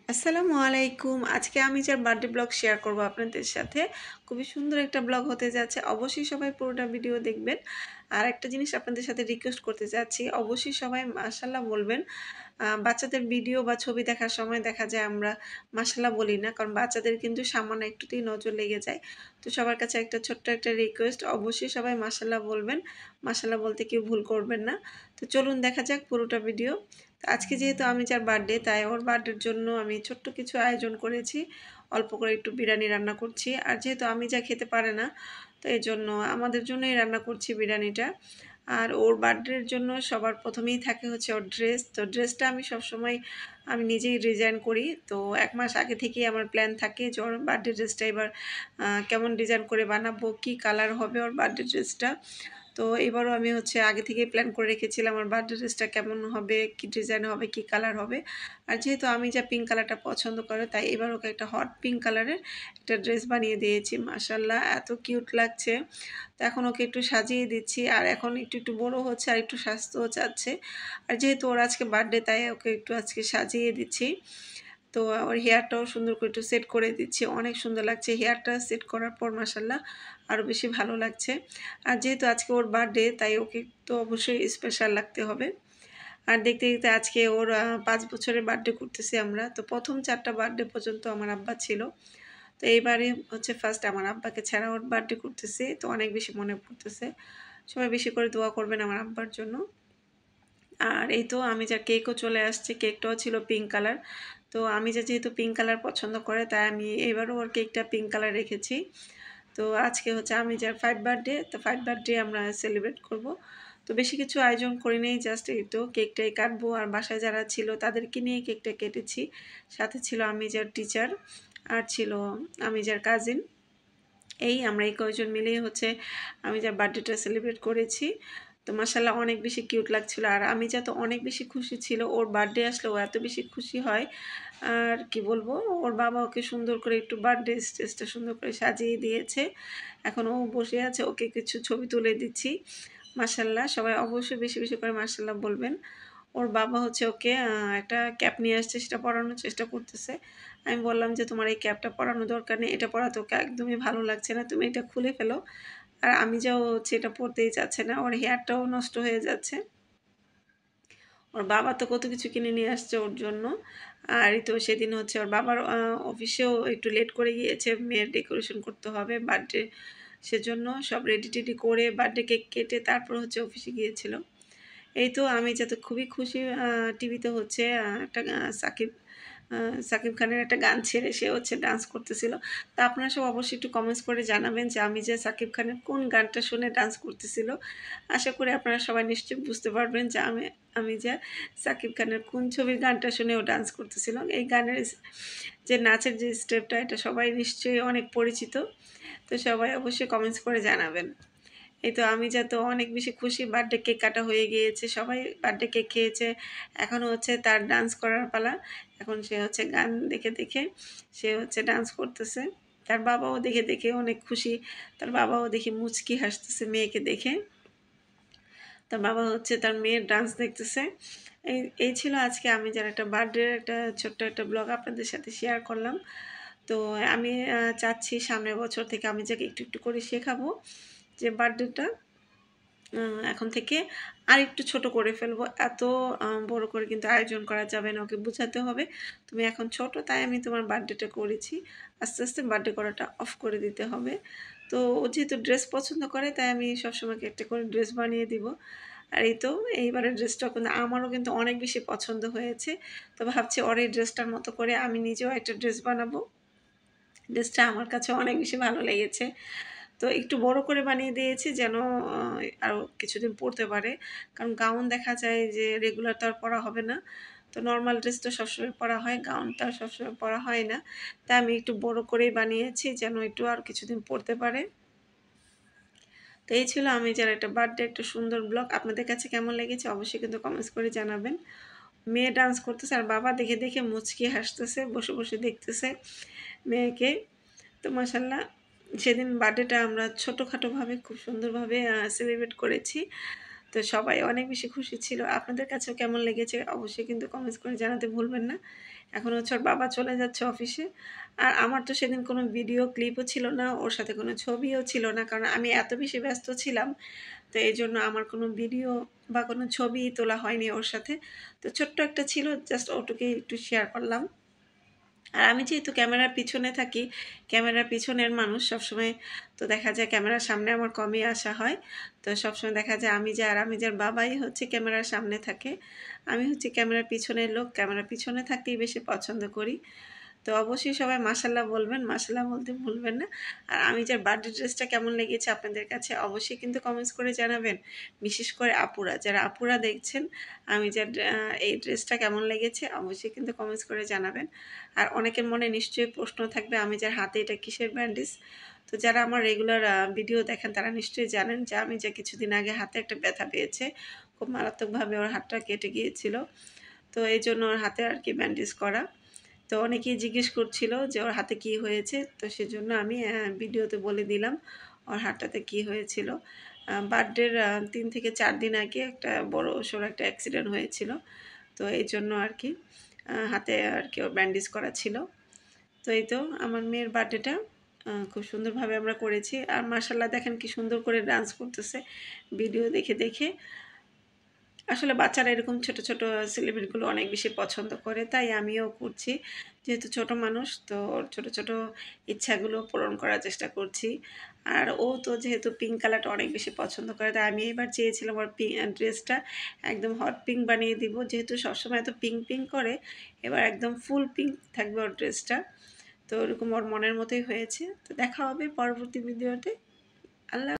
আসসালামু আলাইকুম। আজকে আমি যার বার্থডে ব্লগ শেয়ার করব আপনাদের সাথে। খুবই সুন্দর একটা ব্লগ হতে যাচ্ছে। অবশ্যই সবাই পুরোটা ভিডিও দেখবেন। আর একটা জিনিস আপনাদের সাথে রিকোয়েস্ট করতে চাচ্ছি, অবশ্যই সবাই মাশাআল্লাহ বলবেন। বাচ্চাদের ভিডিও বা ছবি দেখার সময় দেখা যায় আমরা মাশাআল্লাহ বলি না। কারণ বাচ্চাদের কিন্তু সামান্য একটুতেই নজর লেগে যায়। তো সবার কাছে একটা ছোট্ট একটা রিকোয়েস্ট, অবশ্যই সবাই মাশাআল্লাহ বলবেন। মাশাআল্লাহ বলতে কেউ ভুল করবেন না। তো চলুন দেখা যাক পুরোটা ভিডিও। আজকে যেহেতু আমি যার বার্থডে, তাই ওর বার্থডের জন্য আমি ছোট্ট কিছু আয়োজন করেছি। অল্প করে একটু বিরিয়ানি রান্না করছি। আর যেহেতু আমি যা খেতে পারে না, তো এজন্য আমাদের জন্যই রান্না করছি বিরিয়ানিটা। আর ওর বার্থডের জন্য সবার প্রথমেই থাকে হচ্ছে ওর ড্রেস। তো ড্রেসটা আমি সবসময় আমি নিজেই ডিজাইন করি। তো ১ মাস আগে থেকেই আমার প্ল্যান থাকে যে ওর বার্থডে ড্রেসটা এবার কেমন ডিজাইন করে বানাবো, কী কালার হবে ওর বার্থডে ড্রেসটা। তো এবারও আমি হচ্ছে আগে থেকেই প্ল্যান করে রেখেছিলাম আমার বার্থডে ড্রেসটা কেমন হবে, কী ডিজাইন হবে, কী কালার হবে। আর যেহেতু আমি যা পিঙ্ক কালারটা পছন্দ করে, তাই এবার ওকে একটা হট পিঙ্ক কালারের একটা ড্রেস বানিয়ে দিয়েছি। মাশাআল্লাহ এত কিউট লাগছে। তো এখন ওকে একটু সাজিয়ে দিচ্ছি। আর এখন একটু বড় হচ্ছে আর একটু স্বাস্থ্যও চাচ্ছে। আর যেহেতু ওর আজকে বার্থডে, তাই ওকে একটু আজকে সাজিয়ে দিচ্ছি। তো ওর হেয়ারটাও সুন্দর করে একটু সেট করে দিচ্ছি। অনেক সুন্দর লাগছে। হেয়ারটা সেট করার পর মাশাআল্লাহ আরও বেশি ভালো লাগছে। আর যেহেতু আজকে ওর বার্থডে, তাই ওকে তো অবশ্যই স্পেশাল লাগতে হবে। আর দেখতে, দেখতে আজকে ওর ৫ বছরের বার্থডে করতেছি আমরা। তো ১ম ৪ টা বার্থডে পর্যন্ত আমার আব্বা ছিল। তো এইবারে হচ্ছে ফার্স্ট আমার আব্বাকে ছাড়া ওর বার্থডে করতেছি। তো অনেক বেশি মনে পড়তেছে। সবাই বেশি করে দোয়া করবেন আমার আব্বার জন্য। আর এই তো আমি যা কেকও চলে আসছে। কেকটাও ছিল পিঙ্ক কালার। তো আমি যেহেতু পিঙ্ক কালার পছন্দ করে, তাই আমি এবারও ওর কেকটা পিঙ্ক কালার রেখেছি। তো আজকে হচ্ছে আমি যার 5 বার্থডে, তো 5 বার্থডে আমরা সেলিব্রেট করব। তো বেশি কিছু আয়োজন করি নাই, জাস্ট এই তো কেকটাই কাটবো। আর বাসায় যারা ছিল তাদেরকে নিয়ে কেকটা কেটেছি। সাথে ছিল আমি যার টিচার, আর ছিল আমি যার কাজিন। আমরা এই কয়েকজন মিলেই হচ্ছে আমি যার বার্থডেটা সেলিব্রেট করেছি। তো মাশাআল্লাহ অনেক বেশি কিউট লাগছিল। আর আমি যা তো অনেক বেশি খুশি ছিল। ওর বার্থডে আসলে ও এত বেশি খুশি হয়। আর কি বলবো, ওর বাবা ওকে সুন্দর করে একটু বার্থডে স্টেজটা সুন্দর করে সাজিয়ে দিয়েছে। এখন ও বসে আছে, ওকে কিছু ছবি তুলে দিচ্ছি। মাশাআল্লাহ সবাই অবশ্যই বেশি, বেশি করে মাশাআল্লাহ বলবেন। ওর বাবা হচ্ছে ওকে একটা ক্যাপ নিয়ে আসছে, সেটা পরানোর চেষ্টা করতেছে। আমি বললাম যে, "তোমার এই ক্যাপটা পরানোর দরকার নেই। এটা পরাতে ওকে একদমই ভালো লাগছে না। তুমি এটা খুলে ফেলো।" আর আমি যাও হচ্ছে এটা পরতেই চাচ্ছে না। ওর হেয়ারটাও নষ্ট হয়ে যাচ্ছে। ওর বাবা তো কত কিছু কিনে নিয়ে আসছে ওর জন্য। আর এই তো সেদিন হচ্ছে ওর বাবার অফিসেও একটু লেট করে গিয়েছে। মেয়ের ডেকোরেশন করতে হবে বার্থডে, সেজন্য সব রেডি-টেডি করে বার্থডে কেক কেটে তারপর হচ্ছে অফিসে গিয়েছিল। এই তো আমি যাতে খুবই খুশি, টিভিতে হচ্ছে একটা আ সাকিব খানের একটা গান ছেড়ে সে হচ্ছে ডান্স করতেছিল। তো আপনারা সব অবশ্যই একটু কমেন্টস করে জানাবেন যে আমি যে সাকিব খানের কোন গানটা শুনে ডান্স করতেছিল। আশা করি আপনারা সবাই নিশ্চয়ই বুঝতে পারবেন যে আমি যে সাকিব খানের কোন ছবির গানটা শুনে ও ডান্স করতেছিল। এই গানের যে নাচের যে স্টেপটা, এটা সবাই নিশ্চয়ই অনেক পরিচিত। তো সবাই অবশ্যই কমেন্টস করে জানাবেন। এই তো আমি যা তো অনেক বেশি খুশি, বার্থডে কেক কাটা হয়ে গিয়েছে। সবাই বার্থডে কেক খেয়েছে। এখন হচ্ছে তার ডান্স করার পালা। এখন সে হচ্ছে গান দেখে, দেখে সে হচ্ছে ডান্স করতেছে। তার বাবাও দেখে, দেখে অনেক খুশি। তার বাবাও দেখে মুচকি হাসতেছে মেয়েকে দেখে। তার বাবা হচ্ছে তার মেয়ের ডান্স দেখতেছে। এই ছিল আজকে আমি যার একটা বার্থডের একটা ছোট্ট একটা ব্লগ আপনাদের সাথে শেয়ার করলাম। তো আমি চাচ্ছি সামনের বছর থেকে আমি যাকে একটু, একটু করে শেখাবো যে বার্থডেটা আ এখন থেকে আরেকটু ছোট করে ফেলবো। এত বড় করে কিন্তু আয়োজন করা যাবে না। ওকে বুঝাতে হবে, "তুমি এখন ছোট, তাই আমি তোমার বার্থডেটা করেছি। আস্তে, আস্তে বার্থডে করাটা অফ করে দিতে হবে।" তো ও যেহেতু ড্রেস পছন্দ করে, তাই আমি সবসময় ওকে একটা করে ড্রেস বানিয়ে দিব। আর এই তো এইবারের ড্রেসটাও কিন্তু আমারও কিন্তু অনেক বেশি পছন্দ হয়েছে। তো ভাবছি ওর এই ড্রেসটার মতো করে আমি নিজেও একটা ড্রেস বানাবো। ড্রেসটা আমার কাছে অনেক বেশি ভালো লেগেছে। তো একটু বড় করে বানিয়ে দিয়েছি যেন আ আরো কিছুদিন পরতে পারে। কারণ গাউন দেখা যায় যে রেগুলার তো আর পরা হবে না। তো নরমাল ড্রেস তো সবসময় পরা হয়, গাউন তো আর সবসময় পরা হয় না। তাই আমি একটু বড় করেই বানিয়েছি যেন একটু আর কিছুদিন পরতে পারে। তো এই ছিল আমি যার একটা বার্থডে একটা সুন্দর ব্লগ। আপনাদের কাছে কেমন লেগেছে অবশ্যই কিন্তু কমেন্টস করে জানাবেন। মেয়ে ডান্স করতেছে আর বাবা দেখে, দেখে মুচকি হাসতেছে, বসে, বসে দেখতেছে মেয়েকে। তো মাশাআল্লাহ সেদিন বার্থডেটা আমরা ছোটখাটোভাবে খুব সুন্দরভাবে সেলিব্রেট করেছি। তো সবাই অনেক বেশি খুশি ছিল। আপনাদের কাছেও কেমন লেগেছে অবশ্যই কিন্তু কমেন্টস করে জানাতে ভুলবেন না। এখন হচ্ছে ওর বাবা চলে যাচ্ছে অফিসে। আর আমার তো সেদিন কোনো ভিডিও ক্লিপও ছিল না, ওর সাথে কোনো ছবিও ছিল না, কারণ আমি এত বেশি ব্যস্ত ছিলাম। তো এই জন্য আমার কোনো ভিডিও বা কোনো ছবি তোলা হয়নি ওর সাথে। তো ছোট্ট একটা ছিল, জাস্ট ওটুকুই একটু শেয়ার করলাম। আর আমি যেহেতু ক্যামেরার পিছনে থাকি, ক্যামেরার পিছনের মানুষ সবসময়, তো দেখা যায় ক্যামেরার সামনে আমার কমই আসা হয়। তো সবসময় দেখা যায় আমি যার বাবাই হচ্ছে ক্যামেরার সামনে থাকে, আমি হচ্ছে ক্যামেরার পিছনের লোক, ক্যামেরার পিছনে থাকতেই বেশি পছন্দ করি। তো অবশ্যই সবাই মাশাআল্লাহ বলবেন, মাশাআল্লাহ বলতে ভুলবেন না। আর আমি যার বার্থডে ড্রেসটা কেমন লেগেছে আপনাদের কাছে অবশ্যই কিন্তু কমেন্টস করে জানাবেন। বিশেষ করে আপুরা, যারা আপুরা দেখছেন, আমি যার এই ড্রেসটা কেমন লেগেছে অবশ্যই কিন্তু কমেন্টস করে জানাবেন। আর অনেকের মনে নিশ্চয়ই প্রশ্ন থাকবে আমি যার হাতে এটা কিসের ব্যান্ডেজ। তো যারা আমার রেগুলার ভিডিও দেখেন তারা নিশ্চয়ই জানেন যে আমি যে কিছুদিন আগে হাতে একটা ব্যথা পেয়েছে, খুব মারাত্মকভাবে ওর হাতটা কেটে গিয়েছিল। তো এই জন্য ওর হাতে আর কি ব্যান্ডেজ করা। তো অনেকেই জিজ্ঞেস করছিল যে ওর হাতে কি হয়েছে, তো সেজন্য আমি ভিডিওতে বলে দিলাম ওর হাতটাতে কি হয়েছিল। বার্থডের 3 থেকে 4 দিন আগে একটা বড় সড়ো একটা অ্যাক্সিডেন্ট হয়েছিল। তো এই জন্য আর কি হাতে আর কি ওর ব্যান্ডেজ করা ছিল। তো এই তো আমার মেয়ের বার্থডেটা খুব সুন্দরভাবে আমরা করেছি। আর মাশাআল্লাহ দেখেন কি সুন্দর করে ডান্স করতেছে ভিডিও দেখে দেখে। আসলে বাচ্চারা এরকম ছোট, ছোট সেলিব্রিটিগুলো অনেক বেশি পছন্দ করে। তাই আমিও করছি। যেহেতু ছোট মানুষ, তো ওর ছোট, ছোট ইচ্ছাগুলো পূরণ করার চেষ্টা করছি। আর ও তো যেহেতু পিঙ্ক কালারটা অনেক বেশি পছন্দ করে, তাই আমি এবার চেয়েছিলাম ওর ড্রেসটা একদম হট পিঙ্ক বানিয়ে দিব। যেহেতু সবসময় এত পিঙ্ক, পিঙ্ক করে, এবার একদম ফুল পিঙ্ক থাকবে ওর ড্রেসটা। তো ওরকম ওর মনের মতোই হয়েছে। তো দেখা হবে পরবর্তী ভিডিওতে। আল্লাহ